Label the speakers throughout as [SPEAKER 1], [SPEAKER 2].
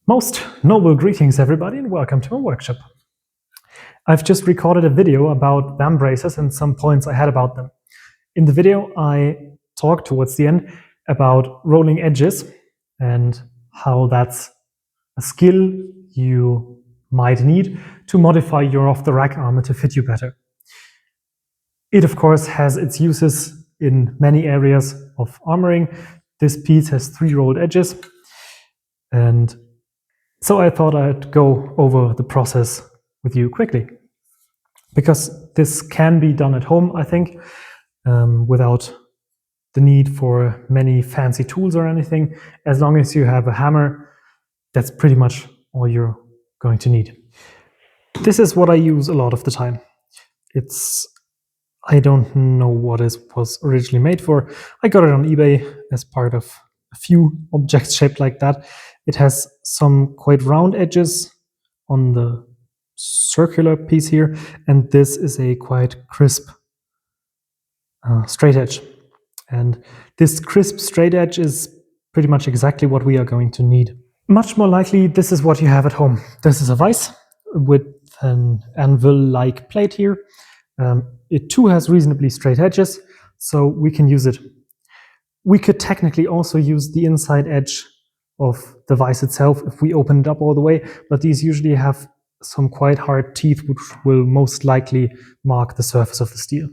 [SPEAKER 1] Most noble greetings, everybody, and welcome to my workshop. I've just recorded a video about VAM braces and some points I had about them. In the video, I talked towards the end about rolling edges and how that's a skill you might need to modify your off-the-rack armor to fit you better. It, of course, has its uses in many areas of armoring. This piece has 3 rolled edges, and so I thought I'd go over the process with you quickly, because this can be done at home, I think, without the need for many fancy tools or anything. As long as you have a hammer, that's pretty much all you're going to need. This is what I use a lot of the time. I don't know what it was originally made for. I got it on eBay as part of a few objects shaped like that. It has some quite round edges on the circular piece here, and this is a quite crisp straight edge. And this crisp straight edge is pretty much exactly what we are going to need. Much more likely, this is what you have at home. This is a vise with an anvil-like plate here. It too has reasonably straight edges, so we can use it. We could technically also use the inside edge of the vise itself if we open it up all the way, but these usually have some quite hard teeth which will most likely mark the surface of the steel.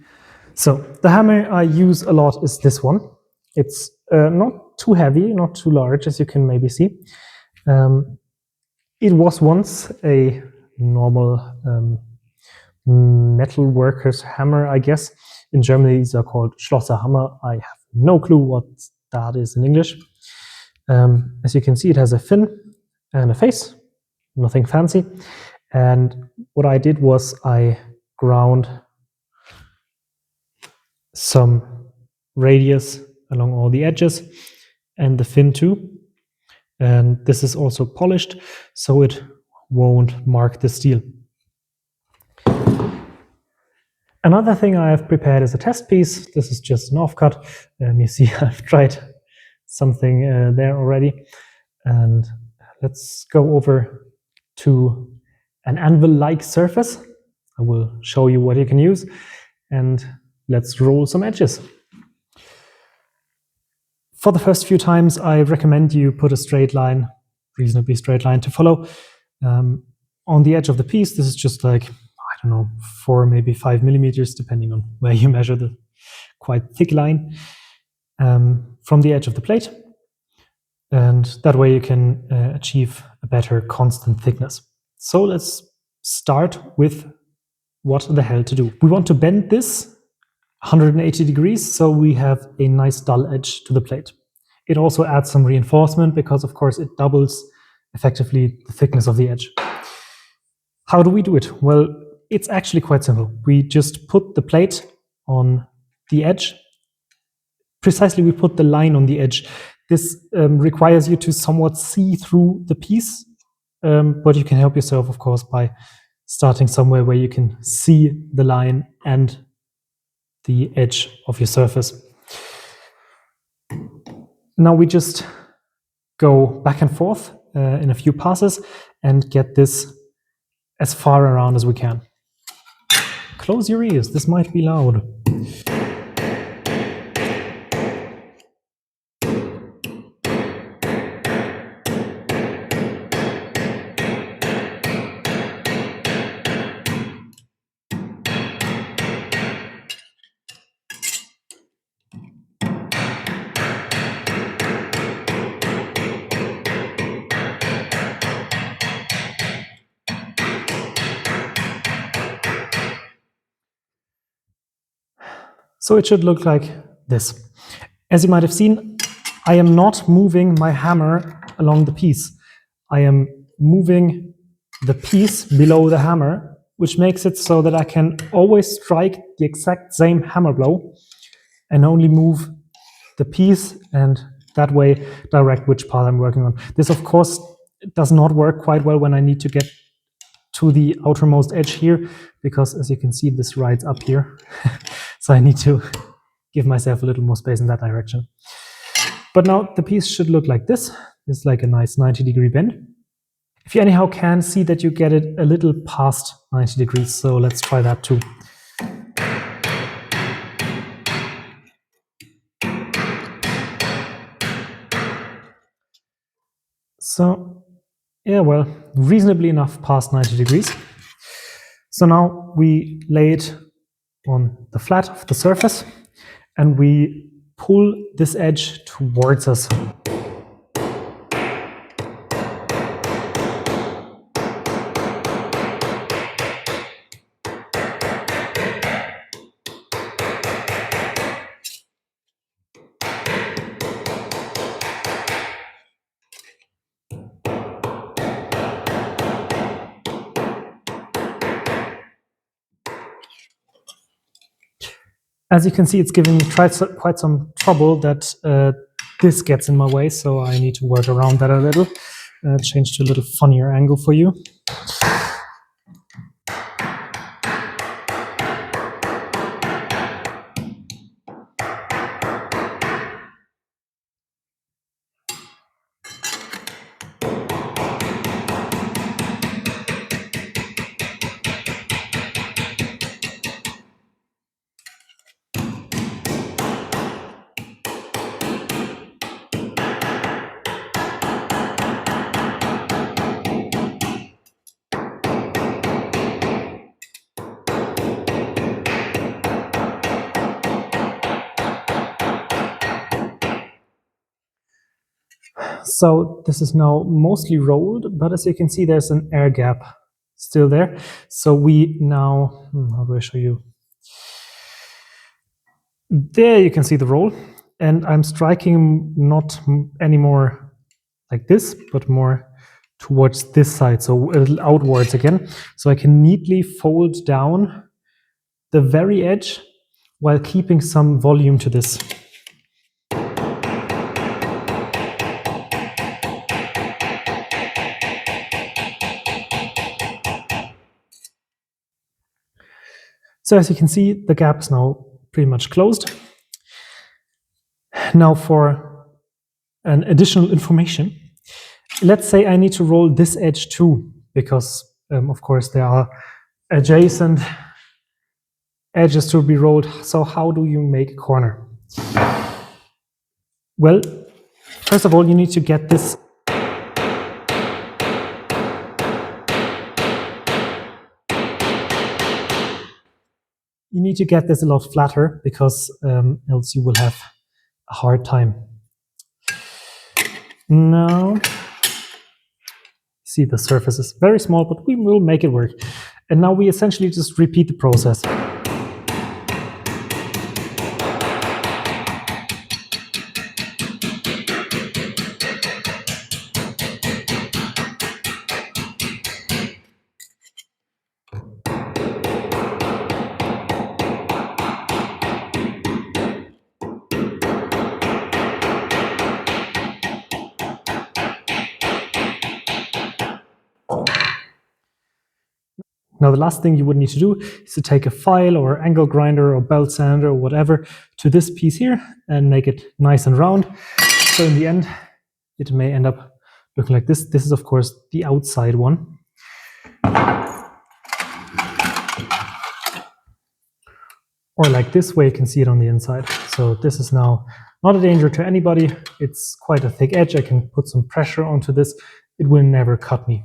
[SPEAKER 1] So the hammer I use a lot is this one. It's not too heavy, not too large, as you can maybe see. It was once a normal metal worker's hammer, I guess. In Germany, these are called Schlosserhammer. I have no clue what that is in English. As you can see, it has a fin and a face, nothing fancy. And what I did was I ground some radius along all the edges and the fin too. And this is also polished, so it won't mark the steel. Another thing I have prepared is a test piece. This is just an offcut. You see I've tried something there already. And let's go over to an anvil-like surface. I will show you what you can use. And let's roll some edges. For the first few times, I recommend you put a straight line, reasonably straight line to follow. On the edge of the piece, this is just like, I don't know, 4, maybe 5 millimeters, depending on where you measure the quite thick line, from the edge of the plate. And that way you can achieve a better constant thickness. So let's start with what the hell to do. We want to bend this 180 degrees so we have a nice dull edge to the plate. It also adds some reinforcement because, of course, it doubles effectively the thickness of the edge. How do we do it? Well, it's actually quite simple. We just put the plate on the edge. Precisely, we put the line on the edge. This requires you to somewhat see through the piece, but you can help yourself, of course, by starting somewhere where you can see the line and the edge of your surface. Now we just go back and forth in a few passes and get this as far around as we can. Close your ears, this might be loud. So it should look like this. As you might have seen, I am not moving my hammer along the piece. I am moving the piece below the hammer, which makes it so that I can always strike the exact same hammer blow and only move the piece and that way direct which part I'm working on. This, of course, does not work quite well when I need to get to the outermost edge here, because as you can see, this rides up here. So I need to give myself a little more space in that direction. But now the piece should look like this. It's like a nice 90-degree bend. If you anyhow can see that you get it a little past 90 degrees, so let's try that too. So, yeah, well, reasonably enough past 90 degrees. So now we lay it on the flat of the surface and we pull this edge towards us. As you can see, it's giving me quite some trouble that this gets in my way, so I need to work around that a little. Change to a little funnier angle for you. So this is now mostly rolled, but as you can see, there's an air gap still there. So we now, how do I show you? There you can see the roll, and I'm striking not anymore like this, but more towards this side, so a little outwards again. So I can neatly fold down the very edge while keeping some volume to this. So as you can see, the gap is now pretty much closed. Now for an additional information, let's say I need to roll this edge too, because of course there are adjacent edges to be rolled. So how do you make a corner? Well, first of all, you need to get this a lot flatter, because else you will have a hard time. Now, see, the surface is very small, but we will make it work. And now we essentially just repeat the process. Now, the last thing you would need to do is to take a file or angle grinder or belt sander or whatever to this piece here and make it nice and round. So in the end, it may end up looking like this. This is, of course, the outside one. Or like this way, you can see it on the inside. So this is now not a danger to anybody. It's quite a thick edge. I can put some pressure onto this. It will never cut me.